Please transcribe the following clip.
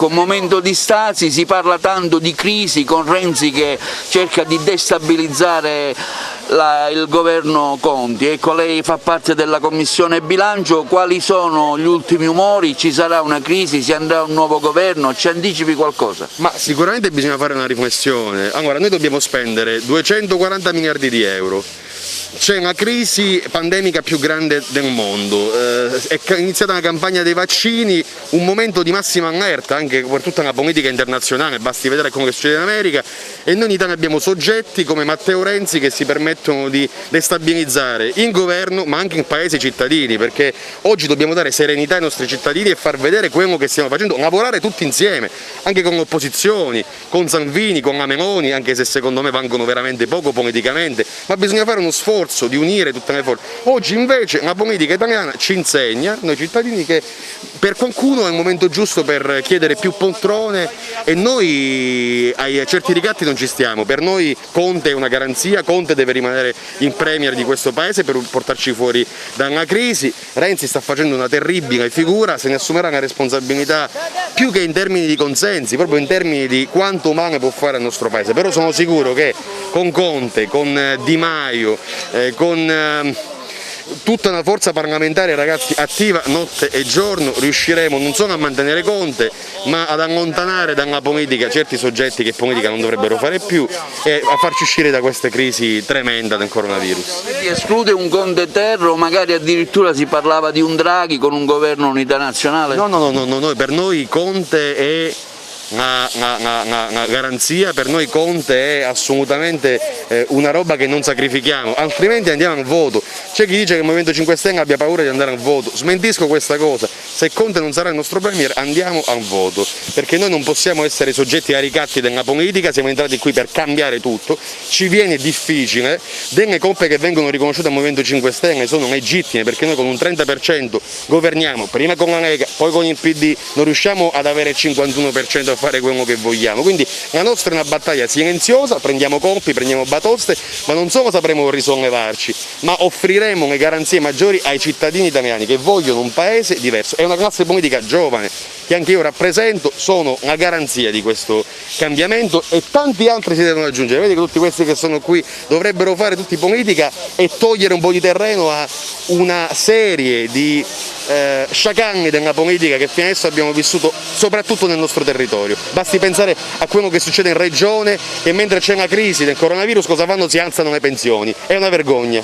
Con momento di stasi si parla tanto di crisi, con Renzi che cerca di destabilizzare il governo Conti. Ecco, lei fa parte della Commissione Bilancio, quali sono gli ultimi umori? Ci sarà una crisi, si andrà a un nuovo governo, ci anticipi qualcosa? Ma sicuramente bisogna fare una riflessione. Allora, noi dobbiamo spendere 240 miliardi di euro. C'è una crisi pandemica più grande del mondo, è iniziata una campagna dei vaccini, un momento di massima allerta anche per tutta la politica internazionale, basti vedere come succede in America, e noi in Italia abbiamo soggetti come Matteo Renzi che si permettono di destabilizzare il governo ma anche il paese e i cittadini, perché oggi dobbiamo dare serenità ai nostri cittadini e far vedere quello che stiamo facendo, lavorare tutti insieme, anche con le opposizioni, con Salvini, con la Meloni, anche se secondo me valgono veramente poco politicamente, ma bisogna fare uno sforzo di unire tutte le forze. Oggi invece la politica italiana ci insegna, noi cittadini, che per qualcuno è il momento giusto per chiedere più poltrone e noi ai certi ricatti non ci stiamo. Per noi Conte è una garanzia, Conte deve rimanere il premier di questo paese per portarci fuori dalla crisi. Renzi sta facendo una terribile figura, se ne assumerà una responsabilità più che in termini di consensi, proprio in termini di quanto male può fare al nostro paese. Però sono sicuro che con Conte, con Di Maio, con tutta una forza parlamentare, ragazzi, attiva notte e giorno, riusciremo non solo a mantenere Conte ma ad allontanare dalla politica certi soggetti che politica non dovrebbero fare più e a farci uscire da questa crisi tremenda del coronavirus. Quindi esclude un Conte terro, magari addirittura si parlava di un Draghi con un governo unità nazionale? No, per noi Conte è una garanzia, per noi Conte è assolutamente una roba che non sacrifichiamo, altrimenti andiamo al voto. C'è chi dice che il Movimento 5 Stelle abbia paura di andare al voto, smentisco questa cosa, se Conte non sarà il nostro premier andiamo al voto, perché noi non possiamo essere soggetti ai ricatti della politica, siamo entrati qui per cambiare tutto, ci viene difficile, delle colpe che vengono riconosciute al Movimento 5 Stelle sono legittime, perché noi con un 30% governiamo, prima con la Lega, poi con il PD, non riusciamo ad avere il 51% a fare quello che vogliamo, quindi la nostra è una battaglia silenziosa, prendiamo colpi, prendiamo batoste, ma non solo sapremo risollevarci, ma offriremo le garanzie maggiori ai cittadini italiani che vogliono un paese diverso. È una classe politica giovane che anche io rappresento, sono la garanzia di questo cambiamento e tanti altri si devono aggiungere. Vedi che tutti questi che sono qui dovrebbero fare tutti politica e togliere un po' di terreno a una serie di sciacalli della politica che fino adesso abbiamo vissuto soprattutto nel nostro territorio. Basti pensare a quello che succede in regione, che mentre c'è la crisi del coronavirus cosa fanno? Si alzano le pensioni, è una vergogna.